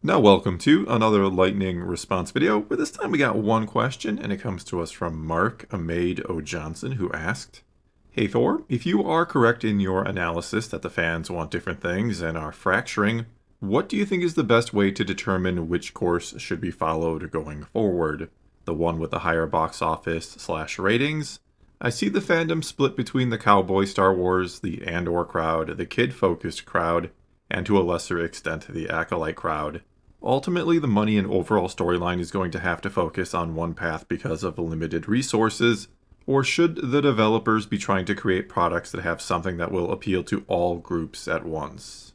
Now welcome to another lightning response video, where this time we got one question, and it comes to us from Mark Amade O. Johnson, who asked, Hey Thor, if you are correct in your analysis that the fans want different things and are fracturing, what do you think is the best way to determine which course should be followed going forward? The one with the higher box office/ratings? I see the fandom split between the cowboy Star Wars, the Andor crowd, the kid-focused crowd, and to a lesser extent the acolyte crowd. Ultimately, the money and overall storyline is going to have to focus on one path because of limited resources, or should the developers be trying to create products that have something that will appeal to all groups at once?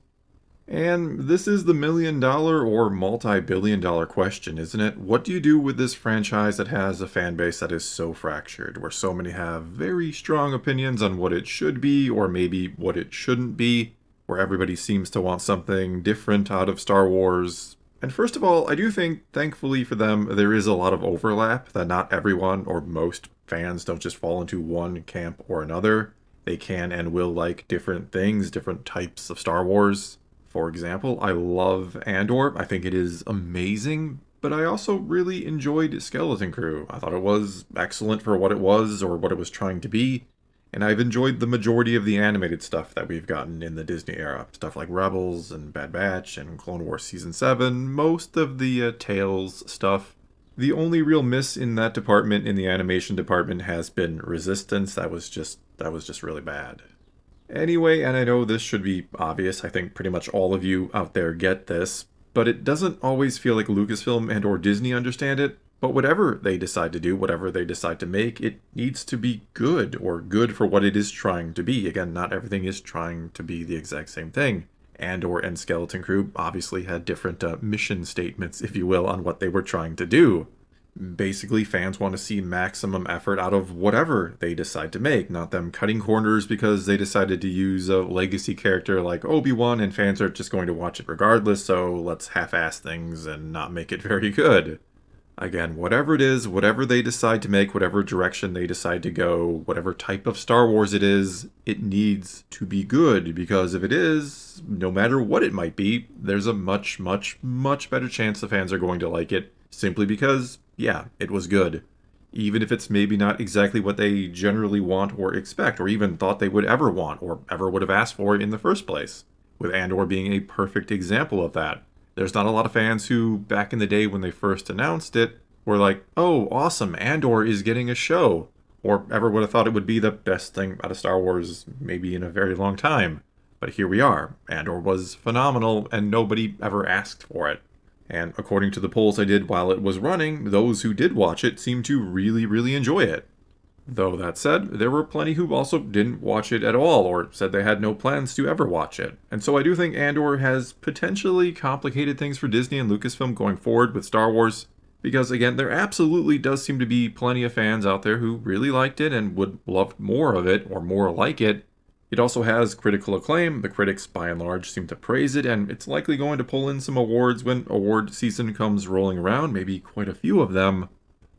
And this is the million-dollar or multi-billion-dollar question, isn't it? What do you do with this franchise that has a fan base that is so fractured, where so many have very strong opinions on what it should be, or maybe what it shouldn't be, where everybody seems to want something different out of Star Wars? And first of all, I do think, thankfully for them, there is a lot of overlap, that not everyone or most fans don't just fall into one camp or another. They can and will like different things, different types of Star Wars. For example, I love Andor. I think it is amazing, but I also really enjoyed Skeleton Crew. I thought it was excellent for what it was or what it was trying to be. And I've enjoyed the majority of the animated stuff that we've gotten in the Disney era. Stuff like Rebels and Bad Batch and Clone Wars Season 7, most of the Tales stuff. The only real miss in that department, in the animation department, has been Resistance. That was just really bad. Anyway, and I know this should be obvious, I think pretty much all of you out there get this, but it doesn't always feel like Lucasfilm and or Disney understand it. But whatever they decide to do, whatever they decide to make, it needs to be good, or good for what it is trying to be. Again, not everything is trying to be the exact same thing. Andor and Skeleton Crew obviously had different mission statements, if you will, on what they were trying to do. Basically, fans want to see maximum effort out of whatever they decide to make, not them cutting corners because they decided to use a legacy character like Obi-Wan and fans are just going to watch it regardless, so let's half-ass things and not make it very good. Again, whatever it is, whatever they decide to make, whatever direction they decide to go, whatever type of Star Wars it is, it needs to be good, because if it is, no matter what it might be, there's a much, much, much better chance the fans are going to like it, simply because, yeah, it was good. Even if it's maybe not exactly what they generally want or expect, or even thought they would ever want, or ever would have asked for in the first place. With Andor being a perfect example of that. There's not a lot of fans who, back in the day when they first announced it, were like, oh, awesome, Andor is getting a show. Or ever would have thought it would be the best thing out of Star Wars maybe in a very long time. But here we are. Andor was phenomenal, and nobody ever asked for it. And according to the polls I did while it was running, those who did watch it seemed to really, really enjoy it. Though that said, there were plenty who also didn't watch it at all, or said they had no plans to ever watch it. And so I do think Andor has potentially complicated things for Disney and Lucasfilm going forward with Star Wars, because again, there absolutely does seem to be plenty of fans out there who really liked it and would love more of it, or more like it. It also has critical acclaim, the critics by and large seem to praise it, and it's likely going to pull in some awards when award season comes rolling around, maybe quite a few of them.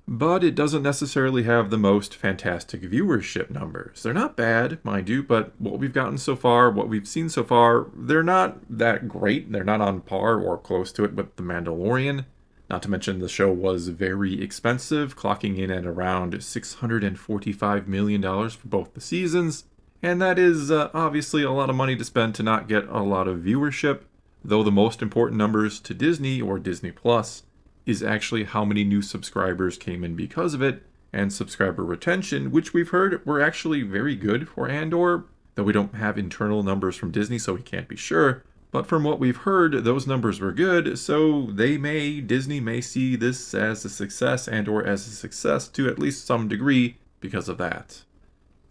But it doesn't necessarily have the most fantastic viewership numbers. They're not bad, mind you, but what we've gotten so far, what we've seen so far, they're not that great. They're not on par or close to it with The Mandalorian. Not to mention the show was very expensive, clocking in at around $645 million for both the seasons. And that is obviously a lot of money to spend to not get a lot of viewership, though the most important numbers to Disney or Disney Plus is actually how many new subscribers came in because of it, and subscriber retention, which we've heard were actually very good for Andor, though we don't have internal numbers from Disney, so we can't be sure. But from what we've heard, those numbers were good, so Disney may see this as a success and/or as a success to at least some degree because of that.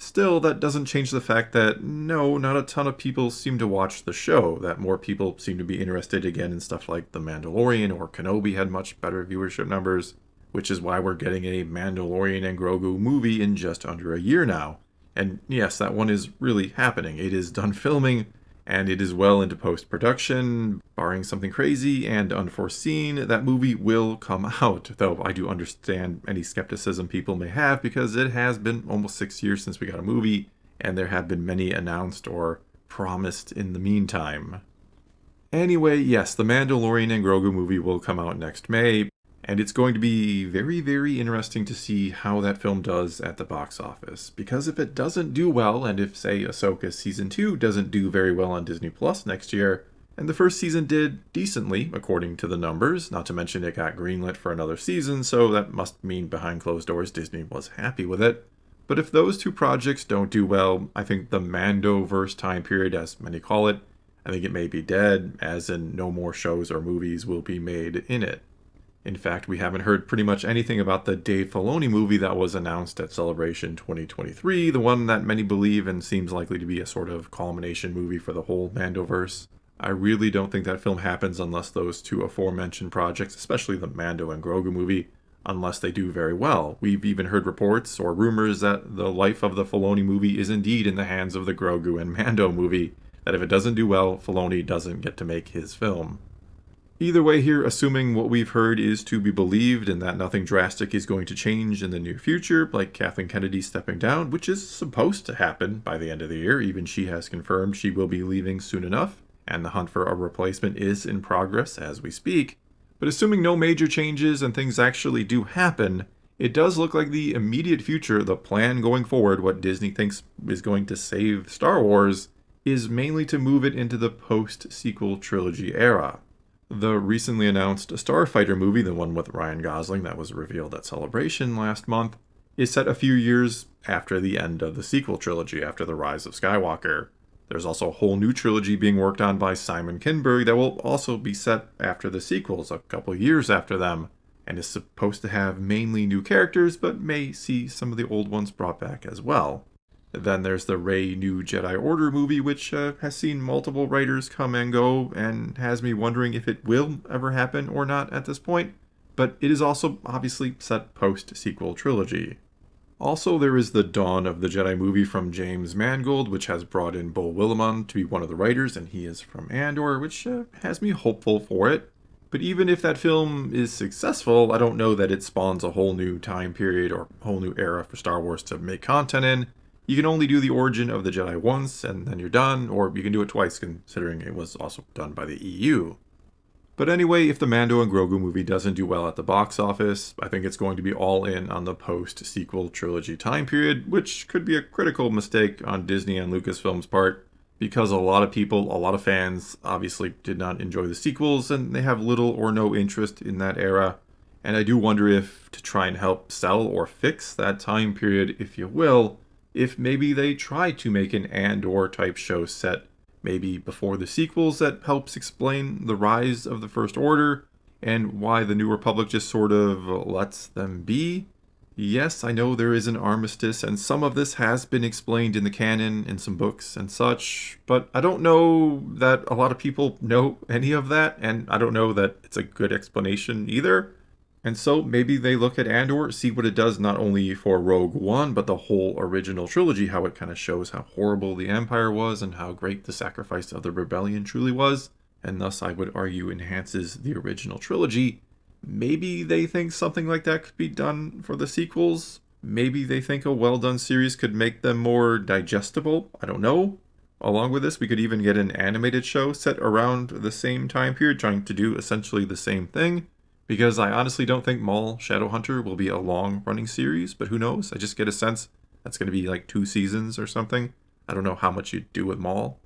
Still, that doesn't change the fact that, no, not a ton of people seem to watch the show, that more people seem to be interested again in stuff like The Mandalorian or Kenobi had much better viewership numbers, which is why we're getting a Mandalorian and Grogu movie in just under a year now. And yes, that one is really happening. It is done filming, and it is well into post-production. Barring something crazy and unforeseen, that movie will come out, though I do understand any skepticism people may have because it has been almost 6 years since we got a movie, and there have been many announced or promised in the meantime. Anyway, yes, the Mandalorian and Grogu movie will come out next May, and it's going to be very, very interesting to see how that film does at the box office. Because if it doesn't do well, and if, say, Ahsoka Season 2 doesn't do very well on Disney Plus next year, and the first season did decently, according to the numbers, not to mention it got greenlit for another season, so that must mean behind closed doors Disney was happy with it. But if those two projects don't do well, I think the Mandoverse time period, as many call it, I think it may be dead, as in no more shows or movies will be made in it. In fact, we haven't heard pretty much anything about the Dave Filoni movie that was announced at Celebration 2023, the one that many believe and seems likely to be a sort of culmination movie for the whole Mandoverse. I really don't think that film happens unless those two aforementioned projects, especially the Mando and Grogu movie, unless they do very well. We've even heard reports or rumors that the life of the Filoni movie is indeed in the hands of the Grogu and Mando movie, that if it doesn't do well, Filoni doesn't get to make his film. Either way here, assuming what we've heard is to be believed and that nothing drastic is going to change in the near future, like Kathleen Kennedy stepping down, which is supposed to happen by the end of the year, even she has confirmed she will be leaving soon enough, and the hunt for a replacement is in progress as we speak. But assuming no major changes and things actually do happen, it does look like the immediate future, the plan going forward, what Disney thinks is going to save Star Wars, is mainly to move it into the post-sequel trilogy era. The recently announced Starfighter movie, the one with Ryan Gosling that was revealed at Celebration last month, is set a few years after the end of the sequel trilogy, after The Rise of Skywalker. There's also a whole new trilogy being worked on by Simon Kinberg that will also be set after the sequels, a couple years after them, and is supposed to have mainly new characters, but may see some of the old ones brought back as well. Then there's the Rey New Jedi Order movie, which has seen multiple writers come and go, and has me wondering if it will ever happen or not at this point, but it is also obviously set post-sequel trilogy. Also, there is the Dawn of the Jedi movie from James Mangold, which has brought in Beau Willimon to be one of the writers, and he is from Andor, which has me hopeful for it. But even if that film is successful, I don't know that it spawns a whole new time period or whole new era for Star Wars to make content in. You can only do the origin of the Jedi once, and then you're done, or you can do it twice, considering it was also done by the EU. But anyway, if the Mando and Grogu movie doesn't do well at the box office, I think it's going to be all in on the post-sequel trilogy time period, which could be a critical mistake on Disney and Lucasfilm's part, because a lot of people, a lot of fans, obviously did not enjoy the sequels, and they have little or no interest in that era. And I do wonder if, to try and help sell or fix that time period, if you will, if maybe they try to make an Andor type show set maybe before the sequels that helps explain the rise of the First Order and why the New Republic just sort of lets them be. Yes, I know there is an armistice, and some of this has been explained in the canon, in some books and such, but I don't know that a lot of people know any of that, and I don't know that it's a good explanation either. And so maybe they look at Andor, see what it does not only for Rogue One, but the whole original trilogy, how it kind of shows how horrible the Empire was and how great the sacrifice of the rebellion truly was, and thus I would argue enhances the original trilogy. Maybe they think something like that could be done for the sequels. Maybe they think a well-done series could make them more digestible. I don't know. Along with this, we could even get an animated show set around the same time period, trying to do essentially the same thing. Because I honestly don't think Maul Shadowhunter will be a long-running series, but who knows? I just get a sense that's going to be like 2 seasons or something. I don't know how much you'd do with Maul.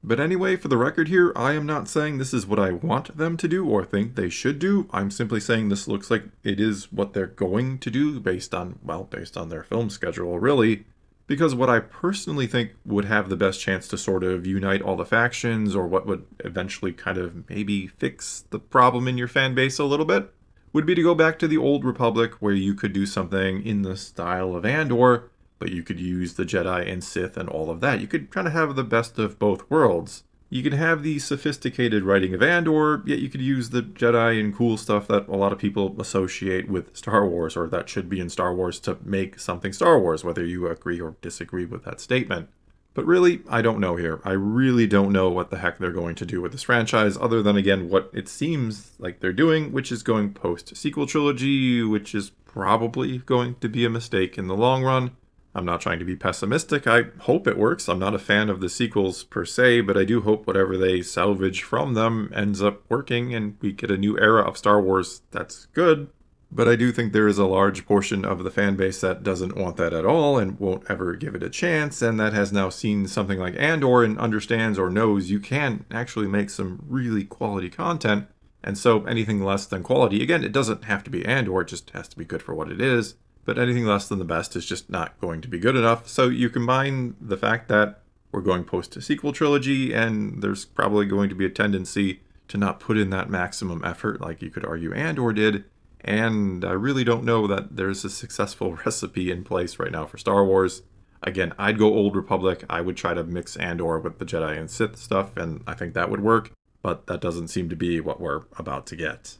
But anyway, for the record here, I am not saying this is what I want them to do or think they should do. I'm simply saying this looks like it is what they're going to do based on their film schedule, really. Because what I personally think would have the best chance to sort of unite all the factions, or what would eventually kind of maybe fix the problem in your fan base a little bit, would be to go back to the old Republic, where you could do something in the style of Andor, but you could use the Jedi and Sith and all of that. You could kind of have the best of both worlds. You could have the sophisticated writing of Andor, yet you could use the Jedi and cool stuff that a lot of people associate with Star Wars, or that should be in Star Wars, to make something Star Wars, whether you agree or disagree with that statement. But really, I don't know here. I really don't know what the heck they're going to do with this franchise, other than, again, what it seems like they're doing, which is going post-sequel trilogy, which is probably going to be a mistake in the long run. I'm not trying to be pessimistic. I hope it works. I'm not a fan of the sequels per se, but I do hope whatever they salvage from them ends up working and we get a new era of Star Wars that's good. But I do think there is a large portion of the fan base that doesn't want that at all and won't ever give it a chance, and that has now seen something like Andor and understands or knows you can actually make some really quality content. And so anything less than quality, again, it doesn't have to be Andor, it just has to be good for what it is. But anything less than the best is just not going to be good enough. So you combine the fact that we're going post-sequel trilogy, and there's probably going to be a tendency to not put in that maximum effort like you could argue Andor did. And I really don't know that there's a successful recipe in place right now for Star Wars. Again, I'd go Old Republic. I would try to mix Andor with the Jedi and Sith stuff, and I think that would work. But that doesn't seem to be what we're about to get.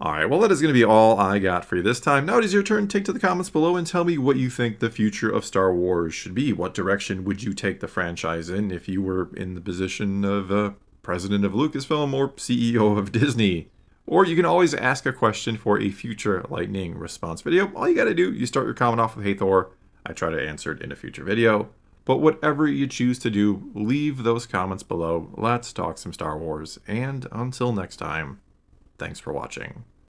Alright, well that is going to be all I got for you this time. Now it is your turn. Take to the comments below and tell me what you think the future of Star Wars should be. What direction would you take the franchise in if you were in the position of president of Lucasfilm or CEO of Disney? Or you can always ask a question for a future lightning response video. All you gotta do, you start your comment off with "Hey Thor." I try to answer it in a future video. But whatever you choose to do, leave those comments below. Let's talk some Star Wars. And until next time, thanks for watching.